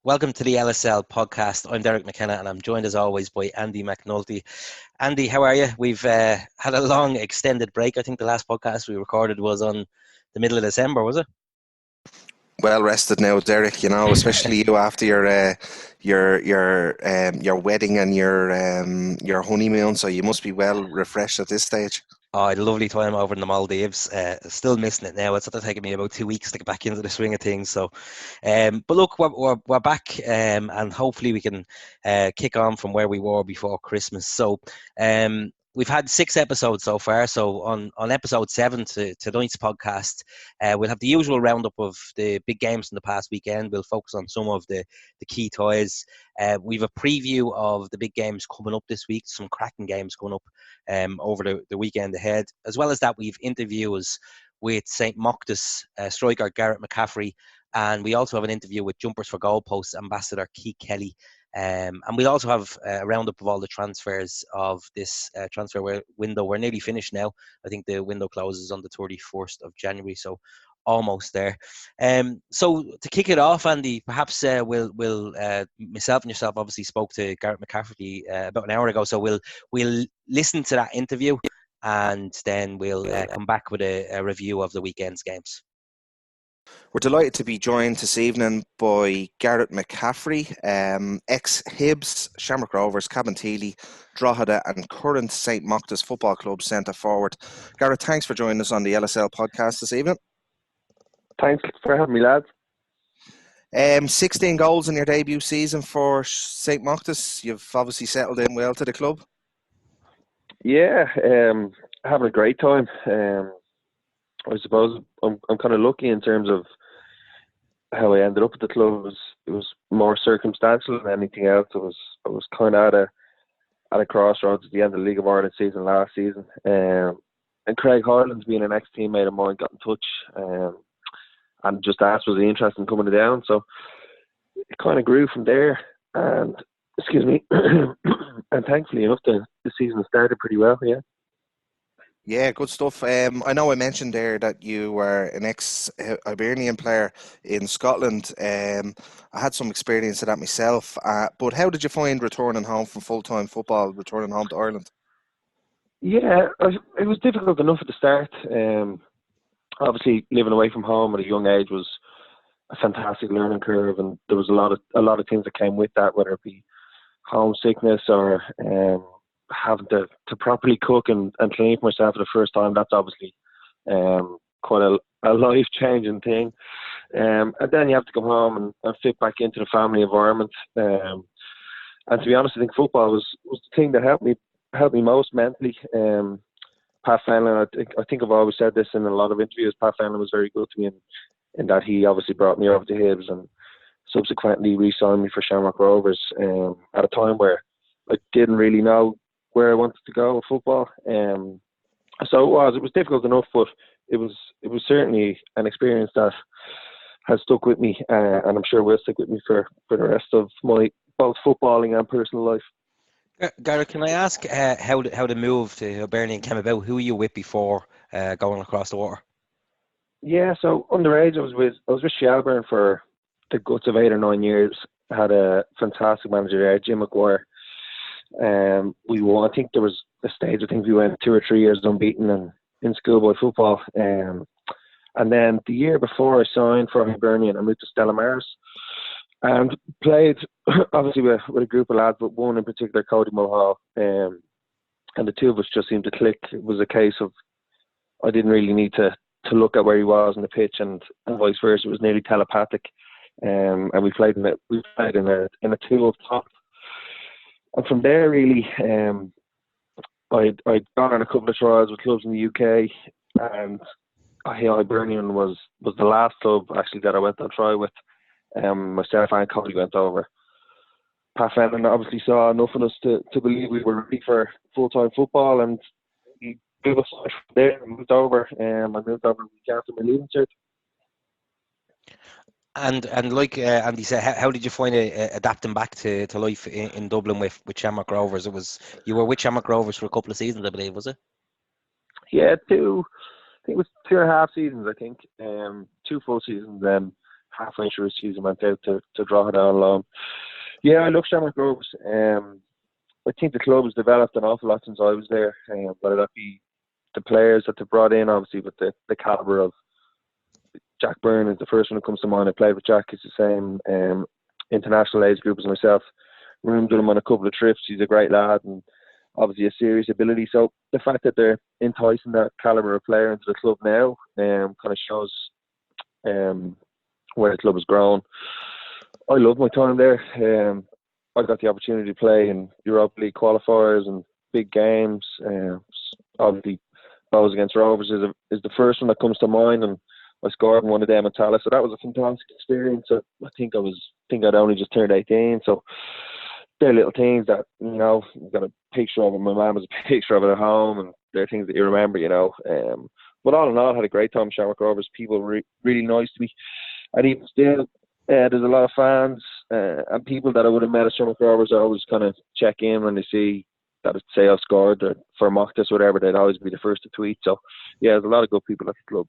Welcome to the LSL Podcast. I'm Gareth McCaffery and I'm joined as always by Andy McNulty. Andy, how are you? We've had a long extended break. I think the last podcast we recorded was on the middle of December, was it? Well rested now, Derek. You know, especially you after your wedding and your honeymoon. So you must be well refreshed at this stage. Oh, I had a lovely time over in the Maldives. Still missing it now. It's sort of taking me about 2 weeks to get back into the swing of things. So, but look, we're back, and hopefully we can kick on from where we were before Christmas. So, we've had 6 episodes so far. So on episode 7 to tonight's podcast, we'll have the usual roundup of the big games in the past weekend. We'll focus on some of the key ties. We've a preview of the big games coming up this week. Some cracking games coming up over the weekend ahead. As well as that, we've interviews with St Mochtas striker Gareth McCaffery, and we also have an interview with Jumpers for Goalposts ambassador Keith Kelly. And we'll also have a roundup of all the transfers of this transfer window. We're nearly finished now. I think the window closes on the 31st of January, so almost there. So to kick it off, Andy, perhaps we'll myself and yourself obviously spoke to Gareth McCaffery about an hour ago, so we'll listen to that interview and then we'll come back with a review of the weekend's games. We're delighted to be joined this evening by Gareth McCaffery, ex-Hibs, Shamrock Rovers, Cabinteely, Drogheda and current St Mochtas Football Club centre forward. Gareth, thanks for joining us on the LSL podcast this evening. Thanks for having me, lads. 16 goals in your debut season for St Mochtas. You've obviously settled in well to the club. Yeah, having a great time. I suppose I'm kind of lucky in terms of how I ended up at the club. It was more circumstantial than anything else. I was kind of at a crossroads at the end of the League of Ireland season last season, and Craig Hylands, being an ex-teammate of mine, got in touch and just asked was he interested in coming down. So it kind of grew from there, and and thankfully enough the season started pretty well. Yeah, good stuff. I know I mentioned there that you were an ex-Hibernian player in Scotland. I had some experience of that myself. But how did you find returning home from full-time football, returning home to Ireland? Yeah, it was difficult enough at the start. Obviously, living away from home at a young age was a fantastic learning curve, and there was a lot of things that came with that, whether it be homesickness or having to properly cook and clean for myself for the first time. That's obviously quite a life-changing thing. And then you have to come home and fit back into the family environment. And to be honest, I think football was the thing that helped me most mentally. Pat Fenlon, I think I've always said this in a lot of interviews, Pat Fenlon was very good to me in that he obviously brought me over to Hibs and subsequently re-signed me for Shamrock Rovers at a time where I didn't really know where I wanted to go with football. So it was difficult enough, but it was certainly an experience that has stuck with me, and I'm sure will stick with me for the rest of my both footballing and personal life. Gareth, can I ask how the move to Hibernian came about? Who were you with before going across the water? Yeah, so underage, I was with Shelburne for the guts of 8 or 9 years. I had a fantastic manager there, Jim McGuire. We won. I think there was a stage. I think we went 2 or 3 years unbeaten in schoolboy football. And then the year before I signed for Hibernian, I moved to Stella Maris and played obviously with a group of lads, but one in particular, Cody Mulhall. And the two of us just seemed to click. It was a case of I didn't really need to look at where he was on the pitch, and vice versa. It was nearly telepathic. And we played in a 2 up top. And from there, really, I'd gone on a couple of trials with clubs in the UK, and Hibernian was the last club actually that I went on trial with. Myself and Cody went over. Pat Fenlon obviously saw enough in us to believe we were ready for full-time football, and he gave us from there and moved over. I moved over a week after my leaving cert. And like Andy said, how did you find adapting back to life in Dublin with Shamrock Rovers? You were with Shamrock Rovers for a couple of seasons, I believe, was it? Yeah, I think it was 2.5 seasons. I think 2 full seasons. halfway through the season, went out to draw it on loan. Yeah, I love Shamrock Rovers. I think the club has developed an awful lot since I was there, whether that be the players that they brought in, obviously, with the calibre of Jack Byrne is the first one that comes to mind. I played with Jack. He's the same international age group as myself. Roomed with him on a couple of trips. He's a great lad and obviously a serious ability. So the fact that they're enticing that calibre of player into the club now kind of shows where the club has grown. I love my time there. I got the opportunity to play in Europa League qualifiers and big games. Obviously, Bows against Rovers is the first one that comes to mind, and I scored in one of them at Tallaght. So that was a fantastic experience. I think I'd only just turned 18. So they're little things that, you know, I've got a picture of it. My mum has a picture of it at home, and they're things that you remember, you know. But all in all, I had a great time with Shamrock Rovers. People were really nice to me. And even still, there's a lot of fans and people that I would have met at St Mochtas. I always kind of check in when they see that it's say I scored for Mochtas, whatever. They'd always be the first to tweet. So yeah, there's a lot of good people at the club.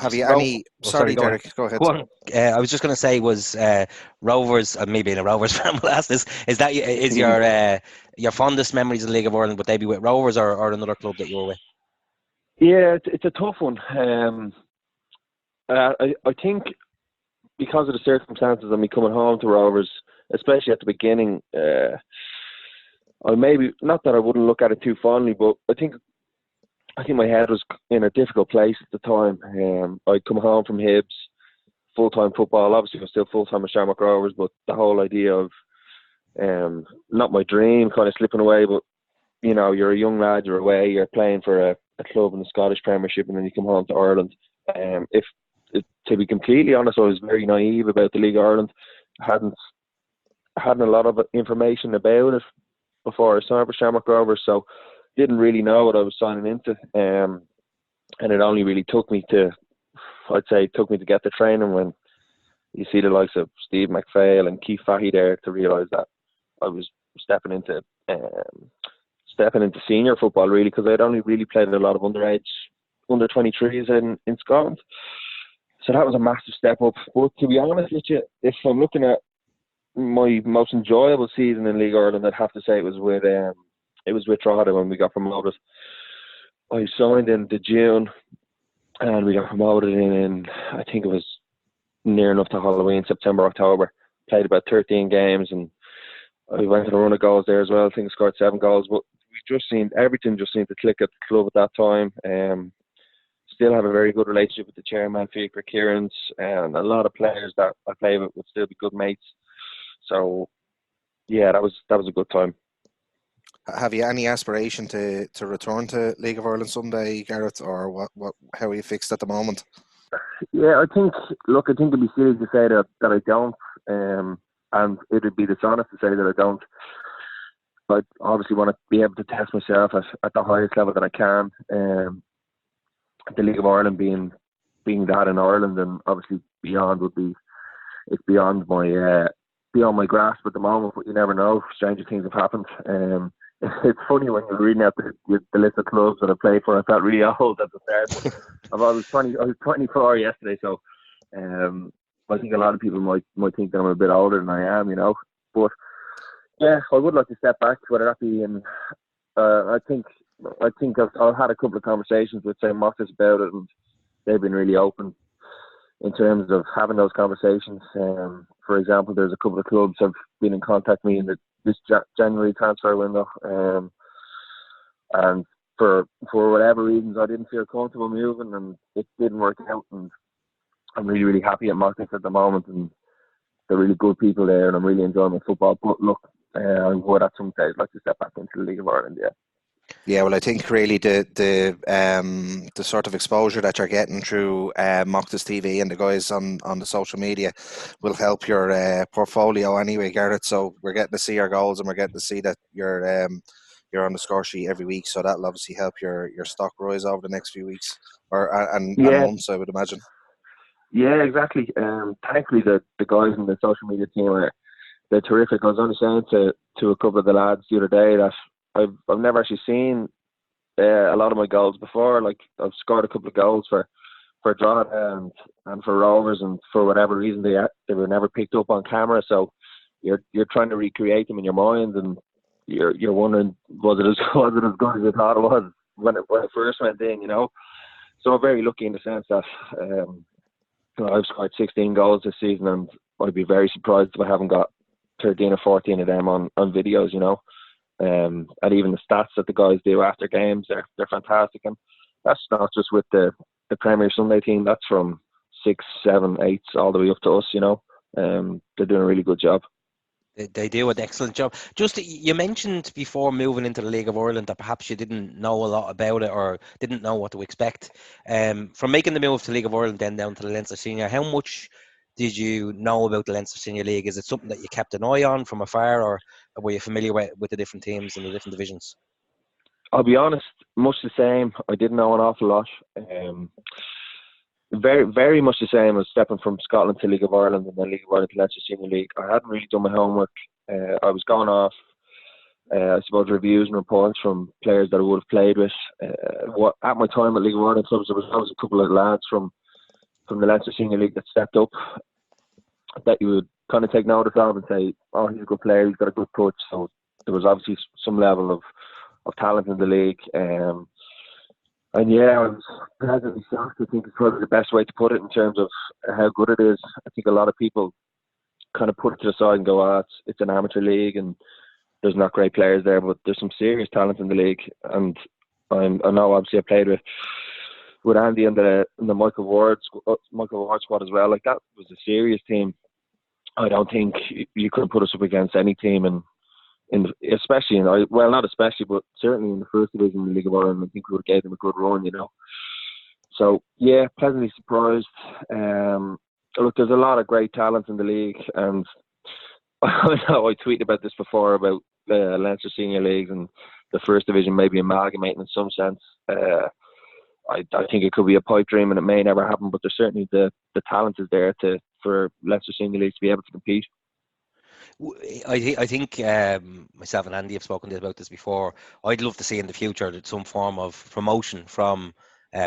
Have you any? Sorry, Derek. Go ahead. Go on. I was just going to say, was Rovers, me being a Rovers fan, will ask this: is your fondest memories of the League of Ireland? Would they be with Rovers or another club that you were with? Yeah, it's a tough one. I think, because of the circumstances of me coming home to Rovers, especially at the beginning, I maybe, not that I wouldn't look at it too fondly, but I think my head was in a difficult place at the time. I'd come home from Hibs, full-time football. Obviously, I was still full-time at Shamrock Rovers, but the whole idea of, not my dream, kind of slipping away, but, you know, you're a young lad, you're away, you're playing for a club in the Scottish Premiership, and then you come home to Ireland. To be completely honest, I was very naive about the League of Ireland. I hadn't a lot of information about it before I signed for Shamrock Rovers, so didn't really know what I was signing into. And it only really took me to get the training when you see the likes of Steve McPhail and Keith Fahey there to realise that I was stepping into senior football, really, because I'd only really played a lot of under 23s in Scotland. So that was a massive step up. But to be honest with you, if I'm looking at my most enjoyable season in League of Ireland, I'd have to say it was with Drogheda when we got promoted. I signed in June, and we got promoted in, I think it was near enough to Halloween, September, October. Played about 13 games, and I went on a run of goals there as well. I think I scored 7 goals, but everything just seemed to click at the club at that time. Still have a very good relationship with the chairman, Fiacre Kieran's, and a lot of players that I play with would still be good mates. So, yeah, that was a good time. Have you any aspiration to return to League of Ireland someday, Gareth, or how are you fixed at the moment? Yeah, I think it'd be silly to say that I don't, and it would be dishonest to say that I don't. I obviously want to be able to test myself at the highest level that I can. The League of Ireland being that in Ireland, and obviously beyond it's beyond my grasp at the moment, but you never know. Stranger things have happened. It's funny when you're reading out the list of clubs that I played for. I felt really old at the start. I was 24 yesterday, so I think a lot of people might think that I'm a bit older than I am, you know. But yeah, I would like to step back, whether that be in. I think I've had a couple of conversations with St Mochtas about it, and they've been really open in terms of having those conversations. For example, there's a couple of clubs have been in contact with me in this January transfer window, and for whatever reasons I didn't feel comfortable moving, and it didn't work out. And I'm really, really happy at Mochtas at the moment, and they're really good people there, and I'm really enjoying my football. But look, I would at some stage like to step back into the League of Ireland. Yeah. Yeah, well, I think really the sort of exposure that you're getting through Mochtas TV and the guys on the social media will help your portfolio anyway, Gareth. So we're getting to see your goals, and we're getting to see that you're on the score sheet every week. So that'll obviously help your stock rise over the next few weeks and months, I would imagine. Yeah, exactly. Thankfully, the guys in the social media team they're terrific. I was only saying to a couple of the lads the other day that I've never actually seen a lot of my goals before. Like, I've scored a couple of goals for Drogheda and for Rovers, and for whatever reason they were never picked up on camera. So you're trying to recreate them in your mind, and you're wondering, was it as good as you thought it was when it first went in, you know? So I'm very lucky in the sense that I've scored 16 goals this season, and I'd be very surprised if I haven't got 13 or 14 of them on videos, you know. And even the stats that the guys do after games, they're fantastic. And that's not just with the Premier Sunday team. That's from 6, 7, 8 all the way up to us, you know. They're doing a really good job. They do an excellent job. Just, you mentioned before moving into the League of Ireland that perhaps you didn't know a lot about it or didn't know what to expect. From making the move to League of Ireland then down to the Leinster Senior, how much did you know about the Leinster Senior League? Is it something that you kept an eye on from afar, or were you familiar with the different teams and the different divisions? I'll be honest, much the same. I didn't know an awful lot. Very, very much the same as stepping from Scotland to League of Ireland and then League of Ireland to Leinster Senior League. I hadn't really done my homework. I was going off, I suppose, reviews and reports from players that I would have played with. At my time at League of Ireland clubs, there was a couple of lads from the Leinster Senior League that stepped up that you would kind of take notice of and say, oh, he's a good player, he's got a good touch. So there was obviously some level of talent in the league. And yeah, I was pleasantly shocked. I think it's probably the best way to put it in terms of how good it is. I think a lot of people kind of put it to the side and go, it's an amateur league and there's not great players there, but there's some serious talent in the league. And I know obviously I played with Andy and the Michael Ward squad as well. Like, that was a serious team. I don't think you could put us up against any team especially not especially, but certainly in the first division of the League of Ireland. I think we would have gave them a good run, you know. So yeah, pleasantly surprised. Look, there's a lot of great talent in the league, and I know I tweeted about this before about Leinster Senior Leagues and the first division maybe amalgamating in some sense. I think it could be a pipe dream, and it may never happen, but there's certainly the talent is there for Leinster Senior Leagues to be able to compete. I think myself and Andy have spoken about this before. I'd love to see in the future that some form of promotion from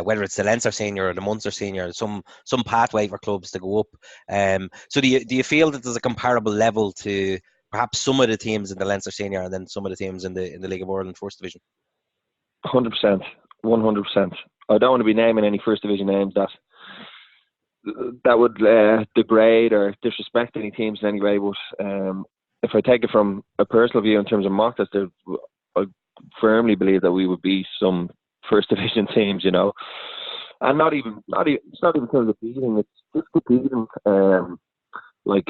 whether it's the Leinster Senior or the Munster Senior, some pathway for clubs to go up. So do you feel that there's a comparable level to perhaps some of the teams in the Leinster Senior and then some of the teams in the League of Ireland First Division? 100%. I don't want to be naming any First Division names that would degrade or disrespect any teams in any way, but if I take it from a personal view in terms of Mochtas, I firmly believe that we would be some First Division teams, you know, and it's not even in terms of beating, it's just competing. Like,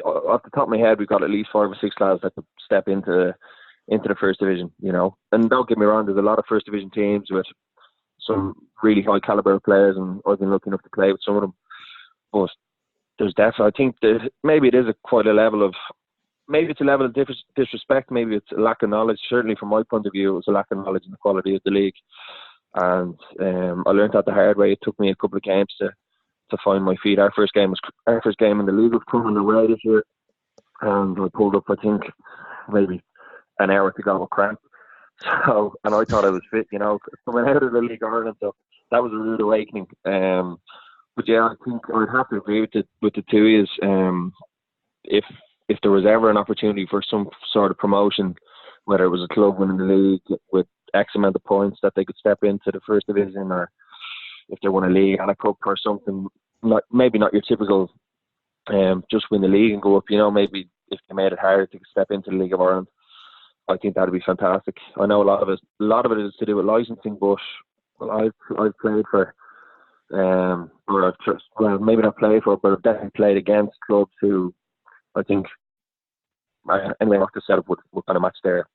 off the top of my head, we've got at least 5 or 6 lads that could step into the First Division, you know. And don't get me wrong, there's a lot of First Division teams with some really high caliber players, and I've been lucky enough to play with some of them. But there's definitely, I think that maybe it is maybe it's a level of disrespect, maybe it's a lack of knowledge. Certainly from my point of view, it was a lack of knowledge in the quality of the league. And I learned that the hard way. It took me a couple of games to find my feet. Our first game in the league was coming away this year, and I pulled up, I think, maybe an hour to go with cramp. So, and I thought I was fit, you know, coming out of the League of Ireland. So that was a rude awakening. But yeah, I think I'd have to agree with the two of you. If there was ever an opportunity for some sort of promotion, whether it was a club winning the league with X amount of points that they could step into the First Division, or if they won a league and a cup or something, maybe not your typical just win the league and go up, you know, maybe if they made it harder to step into the League of Ireland, I think that'd be fantastic. I know a lot of it is to do with licensing, but I've played for, maybe not played for, but I've definitely played against clubs who I think, anyway, what the setup would kind of match their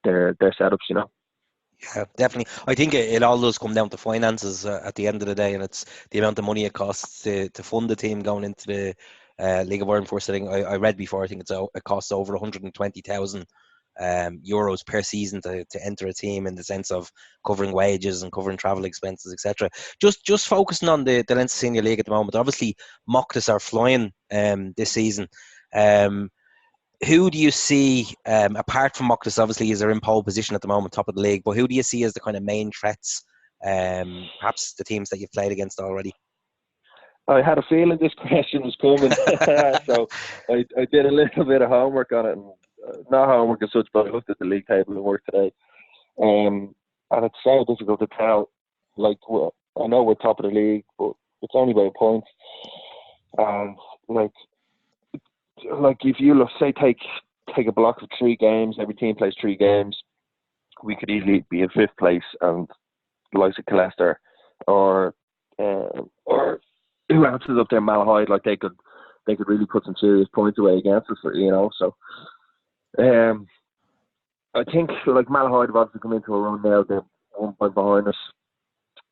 setups, you know. Yeah, definitely. I think it all does come down to finances at the end of the day, and it's the amount of money it costs to fund the team going into the League of Ireland First. I read before, I think it costs over 120,000 euros per season to enter a team, in the sense of covering wages and covering travel expenses, etc. Just focusing on the Leinster Senior League at the moment. Obviously, Mochtas are flying this season. Who do you see, apart from Mochtas, obviously, is they're in pole position at the moment, top of the league, but who do you see as the kind of main threats perhaps the teams that you've played against already? I had a feeling this question was coming, so I did a little bit of homework on it, and not homework as such, but I looked at the league table and work today, and it's so difficult to tell. Like, I know we're top of the league, but it's only by a point, and like if you look, say take a block of 3 games, every team plays 3 games, we could easily be in 5th place, and the likes of Colester or who else is up there, Malahide, like they could really put some serious points away against us, so I think like Malahide have obviously come into a run now. They're 1 point behind us,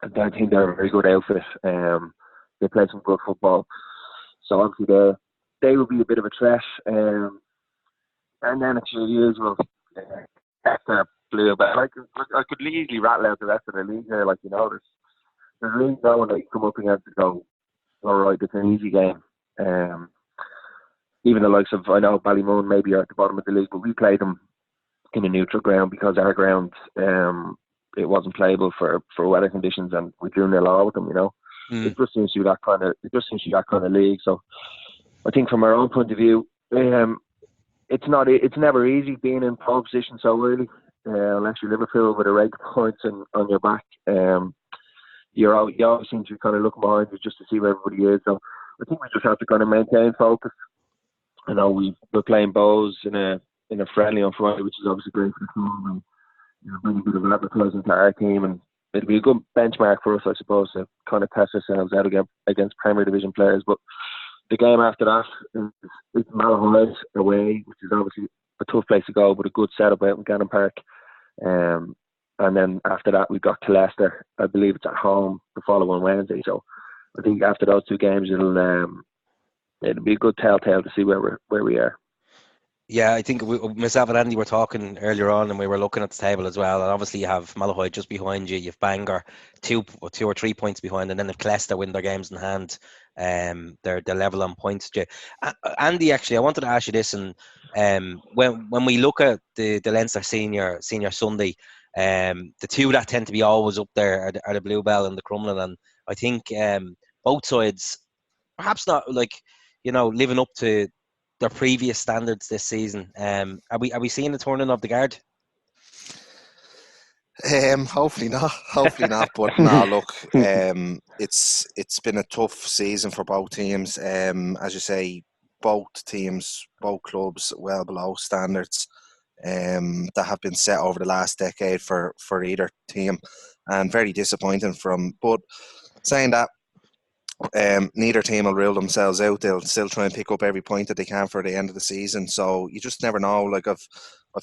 and I think they're a very good outfit. They play some good football, so obviously they will be a bit of a threat. And then it's your usual after blue, but like I could easily rattle out the rest of the league here. Like, there's really no one that you come up against and go, all right, it's an easy game. Even the likes of, I know Ballymun maybe are at the bottom of the league, but we played them in a neutral ground because our ground it wasn't playable for weather conditions, and we drew 0-0 with them. It just seems to be that kind of league. So I think from our own point of view, it's never easy being in pole position so early, unless you're Liverpool with a rate of points on your back. You always seem to be kind of looking behind you just to see where everybody is. So I think we just have to kind of maintain focus. I know we're playing Bows in a friendly on Friday, which is obviously great for the club, and bring a bit of advertising to our team, and it'll be a good benchmark for us, I suppose, to kind of test ourselves out against Premier Division players. But the game after that is Malahide away, which is obviously a tough place to go, but a good setup out in Gannon Park. And then after that, we've got Colester. I believe it's at home the following Wednesday. So I think after those 2 games, it'll be a good telltale to see where we are. Yeah, I think myself and Andy were talking earlier on, and we were looking at the table as well. And obviously, you have Malahide just behind you. You have Bangor 2 or 3 points behind, and then if Colester win their games in hand, they're level on points. Andy, actually, I wanted to ask you this, and when we look at the Leinster Senior Sunday, the 2 that tend to be always up there are the Bluebell and the Crumlin, and I think both sides perhaps not living up to their previous standards this season. Are we seeing the turning of the guard? Hopefully not. But no, look, it's been a tough season for both teams. As you say, both clubs well below standards that have been set over the last decade for either team, and very disappointing But saying that, neither team will rule themselves out. They'll still try and pick up every point that they can for the end of the season. So you just never know. Like, I've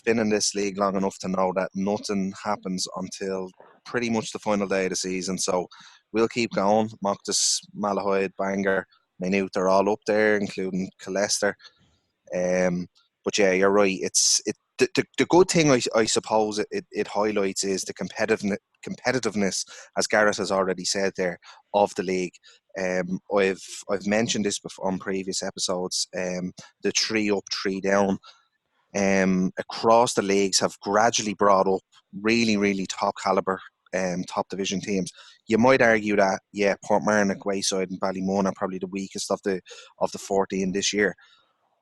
been in this league long enough to know that nothing happens until pretty much the final day of the season. So we'll keep going. Mochtas, Malahide, Bangor, Maynooth, they're all up there, including Colester. But yeah, you're right. The good thing I suppose it highlights is the competitiveness, as Gareth has already said there, of the league. I've mentioned this before on previous episodes. The 3 up, 3 down across the leagues have gradually brought up really, really top caliber top division teams. You might argue that Portmarnock, Wayside, and Ballymun are probably the weakest of the 14 this year.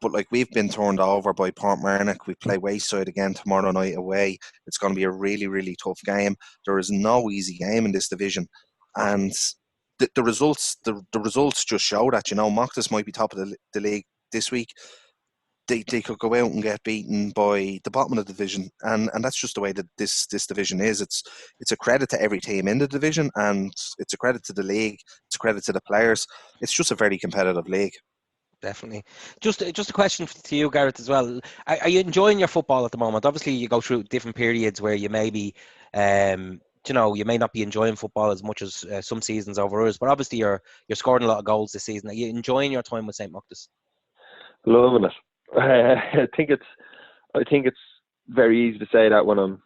But like, we've been turned over by Portmarnock. We play Wayside again tomorrow night away. It's going to be a really, really tough game. There is no easy game in this division, and the results just show that. Mochtas might be top of the league this week. They could go out and get beaten by the bottom of the division, and that's just the way that this division is. It's a credit to every team in the division, and it's a credit to the league. It's a credit to the players. It's just a very competitive league. Definitely. Just a question to you, Gareth, as well. Are you enjoying your football at the moment? Obviously, you go through different periods where you may be, you may not be enjoying football as much as some seasons over others. But obviously, you're scoring a lot of goals this season. Are you enjoying your time with St Mochtas? Loving it. I think it's very easy to say that when I'm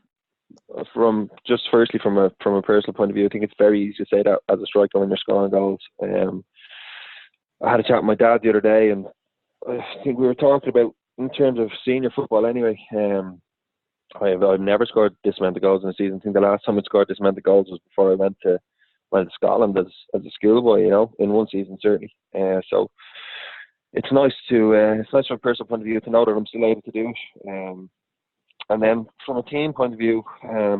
from a personal point of view. I think it's very easy to say that as a striker when you're scoring goals. I had a chat with my dad the other day, and I think we were talking about, in terms of senior football anyway, I've never scored this amount of goals in a season. I think the last time I scored this amount of goals was before I went to Scotland as a schoolboy, in one season certainly. So it's nice from a personal point of view to know that I'm still able to do it. And then from a team point of view, I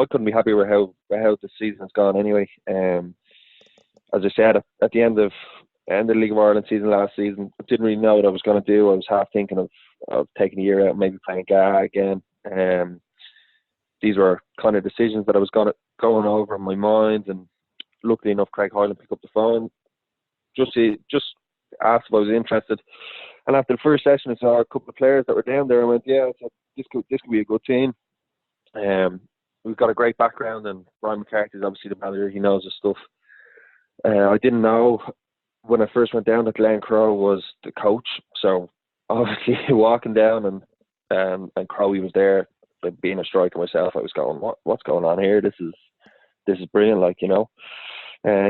couldn't be happier with how the season has gone anyway. As I said at the end of the League of Ireland season last season, I didn't really know what I was going to do. I was half thinking of taking a year out, maybe playing GA again. These were kind of decisions that I was going over in my mind, and luckily enough, Craig Hyland picked up the phone, just asked if I was interested. And after the first session, I saw a couple of players that were down there. I went, yeah, I said, this could be a good team. We've got a great background, and Brian McCarthy is obviously the manager. He knows his stuff. I didn't know when I first went down that Glenn Crowe was the coach. So obviously walking down and Crowe was there, like, being a striker myself, I was going, what's going on here? This is brilliant, you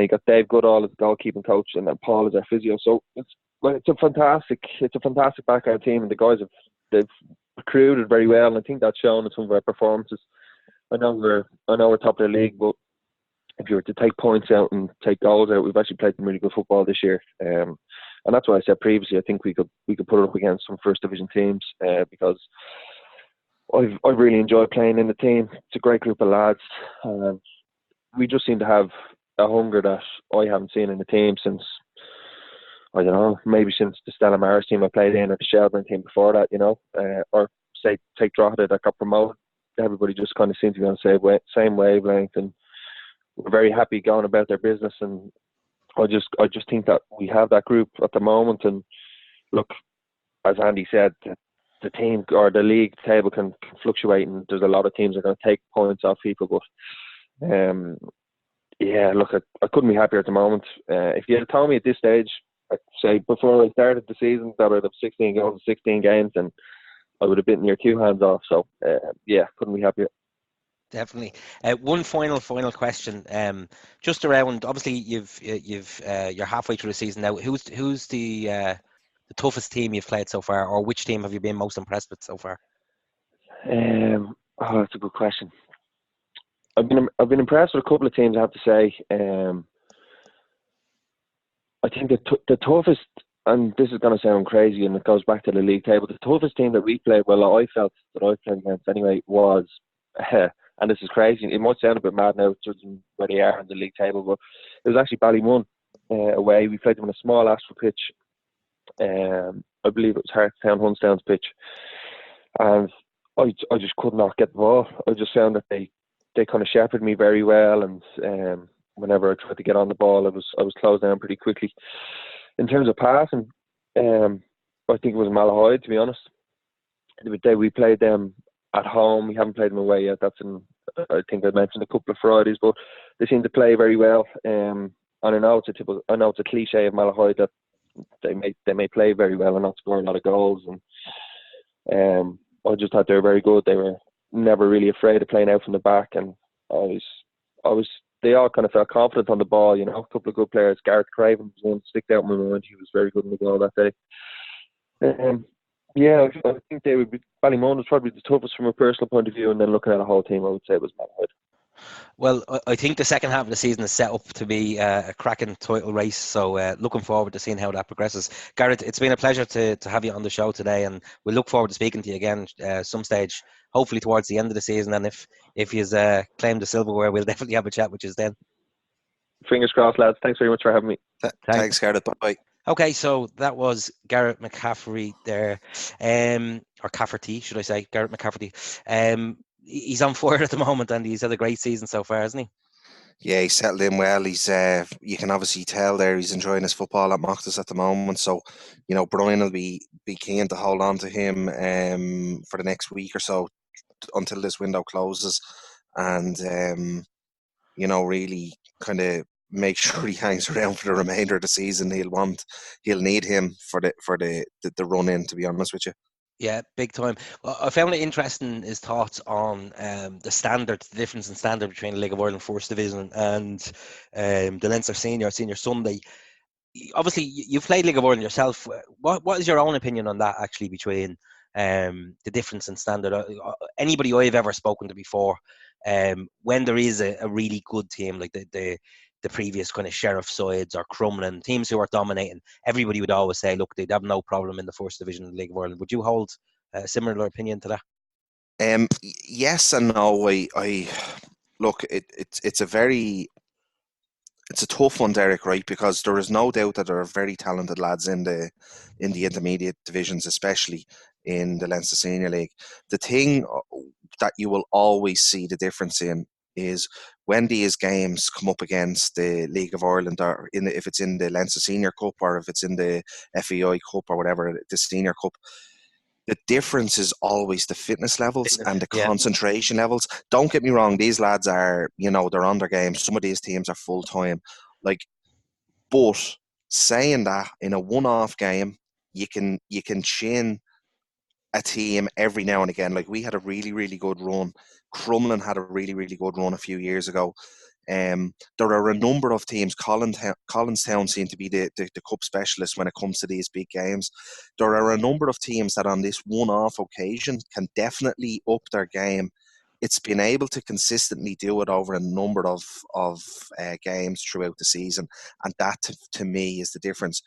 got Dave Goodall as the goalkeeping coach, and then Paul is our physio. So it's a fantastic background team, and the guys they've recruited very well, and I think that's shown in some of our performances. I know we're top of the league, but if you were to take points out and take goals out, we've actually played some really good football this year. And that's what I said previously. I think we could put it up against some first division teams, because I've really enjoyed playing in the team. It's a great group of lads. We just seem to have a hunger that I haven't seen in the team since, I don't know, maybe since the Stella Maris team I played in, or the Shelburne team before that, or say take Drogheda that got promoted. Everybody just kind of seems to be on the same wavelength, and we're very happy going about their business. And I just think that we have that group at the moment. And look, as Andy said, the team or the league table can fluctuate, and there's a lot of teams that are going to take points off people. But I couldn't be happier at the moment. If you had told me at this stage, I'd say before I started the season, that I'd have 16 goals in 16 games, and I would have been near 2 hands off. So couldn't be happier. Definitely. One final question. Just around, obviously you're halfway through the season now. Who's the toughest team you've played so far, or which team have you been most impressed with so far? That's a good question. I've been impressed with a couple of teams, I have to say. I think the toughest, and this is going to sound crazy, and it goes back to the league table, the toughest team that we played, I felt that I played against anyway, was, and this is crazy, it might sound a bit mad now judging where they are on the league table, but it was actually Ballymun away. We played them on a small asphalt pitch. I believe it was Hartstown Hunstown's pitch, and I just could not get the ball. I just found that they kind of shepherded me very well, and whenever I tried to get on the ball, I was closed down pretty quickly. In terms of passing, I think it was Malahide, to be honest. The day we played them at home, we haven't played them away yet. I think I mentioned a couple of Fridays, but they seem to play very well. And I know it's a cliche of Malahide that they may play very well and not score a lot of goals. And I just thought they were very good. They were never really afraid of playing out from the back, and they all kind of felt confident on the ball. A couple of good players. Gareth Craven was one that sticked out in my mind. He was very good in the goal that day. I think they would be. Ballymun was probably the toughest from a personal point of view, and then looking at the whole team, I would say it was Malahide. Well, I think the second half of the season is set up to be a cracking title race, so looking forward to seeing how that progresses. Gareth, it's been a pleasure to have you on the show today, and we look forward to speaking to you again some stage, hopefully towards the end of the season, and if you claim the silverware, we'll definitely have a chat with you then. Fingers crossed, lads. Thanks very much for having me. Thanks, Gareth. Bye-bye. Okay, so that was Gareth McCaffery there, or Cafferty, should I say, Gareth McCafferty. He's on fire at the moment, and he's had a great season so far, hasn't he? Yeah, he's settled in well. He's you can obviously tell there he's enjoying his football at Mochtas at the moment. So, Brian will be keen to hold on to him for the next week or so until this window closes, and really kind of make sure he hangs around for the remainder of the season. He'll need him for the run in, to be honest with you. Yeah, big time. Well, I found it interesting his thoughts on the difference in standard between the League of Ireland First Division and the Leinster Senior Sunday. Obviously, you've played League of Ireland yourself. What is your own opinion on that, actually, between the difference in standard. Anybody I've ever spoken to before, when there is a really good team like the previous kind of Sheriff sides or Crumlin, teams who are dominating, everybody would always say, look, they'd have no problem in the first division of the League of Ireland. Would you hold a similar opinion to that? Yes and no. I look. It's a tough one, Derek. Right, because there is no doubt that there are very talented lads in the intermediate divisions, especially in the Leinster Senior League. The thing that you will always see the difference in is when these games come up against the League of Ireland, or if it's in the Leinster Senior Cup or if it's in the FEI Cup or whatever, the Senior Cup. The difference is always the fitness levels and the Yeah. concentration levels. Don't get me wrong; these lads are, they're on their game. Some of these teams are full time, but saying that in a one-off game, you can chin a team every now and again. Like, we had a really, really good run. Crumlin had a really, really good run a few years ago. There are a number of teams. Collinstown seem to be the cup specialists when it comes to these big games. There are a number of teams that on this one-off occasion can definitely up their game. It's been able to consistently do it over a number of games throughout the season, and that to me is the difference.